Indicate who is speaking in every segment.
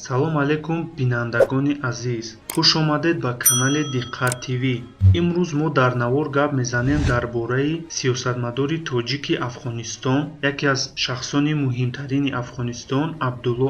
Speaker 1: салом алейкум бинандагони азиз, хуш омадед ба канали Диққат ТВ. имрӯз мо дар навор гап мезанем дар бораи сиёсатмадори тоҷики Афғонистон, яке аз шахсони муҳимтарини Афғонистон, Абдулло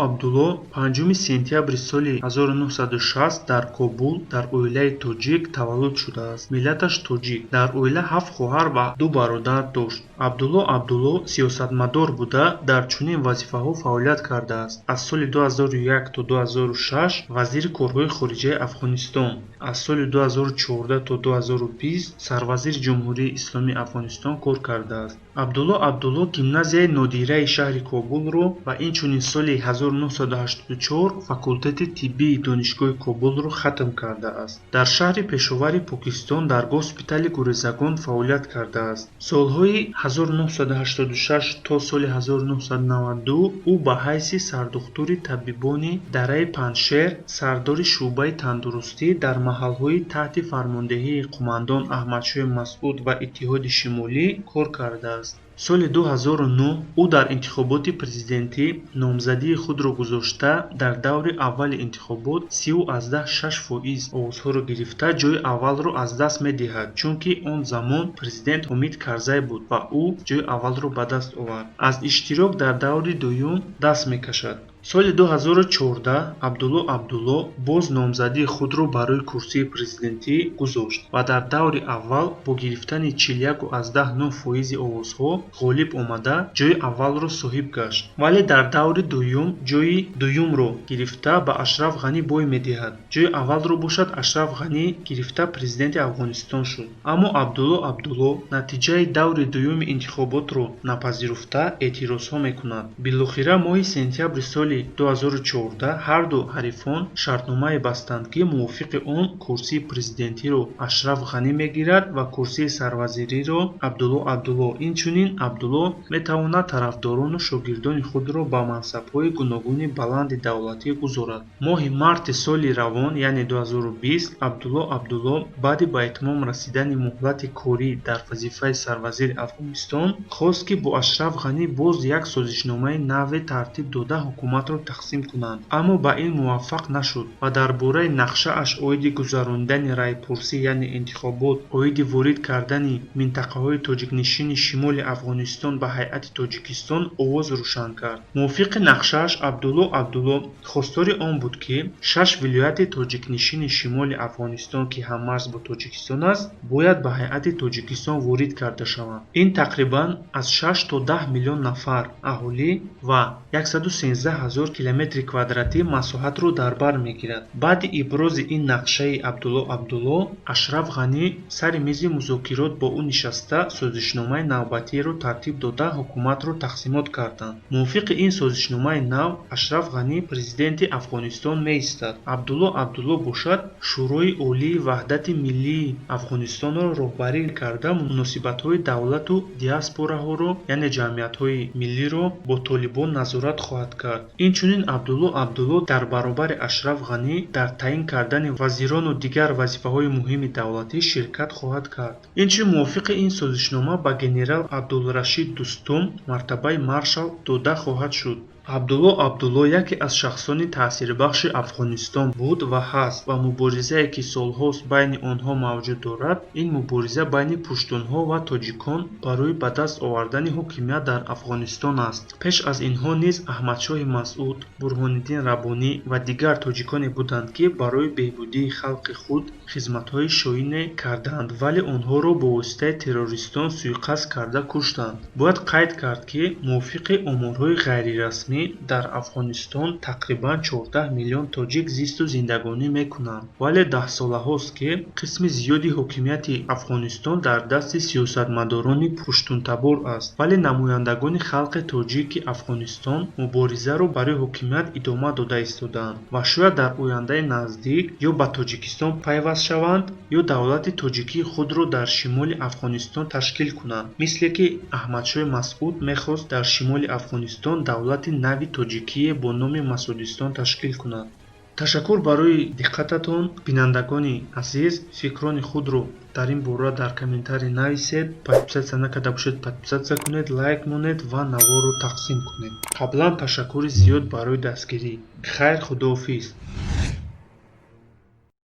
Speaker 1: Абдулло 5 сентябри соли 1960 дар Кобул дар оилаи тоҷик таваллуд шудааст. Миллаташ тоҷик. Дар оила 7 хоҳар ва 2 бародар дошт. Абдулло сиёсатмадор буда дар чунин вазифаҳо фаъолият кардааст. Аз соли 2001 то 2006 вазири корҳои хориҷаи Афғонистон, аз соли 2014 то 2020 сарвазири Ҷумҳурии Исломии Афғонистон кор кардааст. Абдулло гимназияи нодираи шаҳри Кобулро ва инчунин соли 1984 факултати тиббии донишгоҳи Кобулро хатм кардааст. Дар шаҳри пешовари Покистон дар госпитали гурезагон фаъолият кардааст. Солҳои 1986 то соли 1992 ӯ ба ҳайси сардухтури табибони Дараи Паншер, сардори шуъбаи тандурустӣ дар маҳалҳои таҳти фармондеҳии қумандон Аҳмадшоҳи Масъуд ва Иттиҳоди Шимолӣ кор кардааст. соли 2009 ӯ дар интихоботи президентӣ номзадии худро гузошта, дар даври аввали интихобот 30.6% овозҳоро гирифта, ҷойи аввалро аз даст медиҳад, чунки он замон президент Ҳомид Карзай буд ва ӯ ҷойи аввалро ба даст овард. Аз иштирок дар даври дуюм даст мекашад. соли 2014 Абдулло боз номзадии худро барои курсии президентӣ гузошт ва дар даври аввал бо гирифтани 41.9% овозҳо ғолиб омада, ҷойи аввалро соҳиб гашт. Вале дар даври дуюм ҷойи дуюмро гирифта ба Ашраф Ғанӣ бой медиҳад. ҷойи аввалро бошад Ашраф Ғанӣ гирифта президенти Афғонистон шуд. Аммо Абдулло натиҷаи даври дуюми интихоботро напазируфта эътирозҳо мекунад. Билохира моҳи сентябри соли 2014 ҳарду ҳарифон шартномае бастанд, ки мувофиқи он курсии президентиро Ашраф Ғанӣ мегирад ва курсии сарвазириро Абдулло. Инчунин Абдулло метавонад тарафдорону шогирдони худро ба мансабҳои гуногуни баланди давлатӣ гузорад. Моҳи марти соли равон, яъне 2020, Абдулло баъди ба итмом расидани муҳлати корӣ дар вазифаи сарвазири Афғонистон хост, ки бо Ашраф Ғанӣ боз як созишномаи наве тартиб дода ҳукуматро тақсим кунанд, аммо ба ин муваффақ нашуд ва дар бораи нақшааш оиди гузарондани райпурсӣ, яъне интихобот, оиди ворид кардани минтақаҳои тоҷикнишини шимоли Афғонистон ба ҳайати Тоҷикистон овоз рӯшан кард. Мувофиқи нақшааш Абдулло хостори он буд, ки 6 вилояти тоҷикнишини шимоли Афғонистон, ки ҳаммарз бо Тоҷикистон аст, бояд ба ҳайати Тоҷикистон ворид карда шаванд. Ин тақрибан аз 6 то 10 миллион нафар аҳолӣ ва 113,000 километри квадратӣ масоҳатро дар бар мегирад. Баъди ибрози ин нақшаи Абдулло, Ашраф Ғанӣ сари мези музокирот бо ӯ нишаста созишномаи навбатиеро тартиб дода ҳукуматро тақсимот карданд. Мувофиқи ин созишномаи нав, Ашраф Ғанӣ президенти Афғонистон меистад. Абдулло бошад Шӯрои Олии Ваҳдати Миллии Афғонистонро роҳбарӣ карда, муносибатҳои давлату диаспораҳоро, яъне ҷамъиятҳои миллиро бо Толибон назорат хоҳад кард. Инчунин Абдулло дар баробари Ашраф Ғанӣ дар таъин кардани вазирону дигар вазифаҳои муҳими давлатӣ ширкат хоҳад кард. Инчунин мувофиқи ин созишнома ба генерал Абдулрашид Дустум мартабаи маршал дода хоҳад шуд. Абдулло яке аз шахсони таъсирбахши Афғонистон буд ва ҳаст ва муборизае ки солҳост байни онҳо мавҷуд дорад, ин мубориза байни пуштунҳо ва тоҷикон барои ба даст овардани ҳокимият дар Афғонистон аст. Пеш аз инҳо низ Аҳмадшоҳи Масъуд, Бурҳониддин Раббонӣ ва дигар тоҷиконе буданд, ки барои беҳбудии халқи худ хизматҳои шоине карданд, вале онҳоро бо воситаи террористон суиқасд карда куштанд. Бояд қайд кард, ки мувофиқи оморҳои ғайрирасмӣ дар Афғонистон тақрибан 14 миллион тоҷик зисту зиндагонӣ мекунанд, вале даҳсолаҳост, ки қисми зиёди ҳокимияти Афғонистон дар дасти сиёсатмадорони пуштунтабор аст. Вале намояндагони халқи тоҷики Афғонистон муборизаро барои ҳокимият идома дода истодаанд ва шояд дар ояндаи наздик ё ба Тоҷикистон пайваст шаванд, ё давлати тоҷикии худро дар шимоли Афғонистон ташкил кунанд, мисле ки Аҳмадшоҳи Масъуд мехост дар шимоли Афғонистон давлати нави Тоҷикие бо номи Масъудистон ташкил кунад. ташаккур барои диққататон. Бинандагони азиз, фикрони худро дар ин бора дар комментарӣ нависед. Подписатсия накарда бошед, подписатсия кунед, лайк монед ва наворо тақсим кунед. Қаблан ташаккури зиёд барои дастгирӣ. Хайр, худоҳофиз.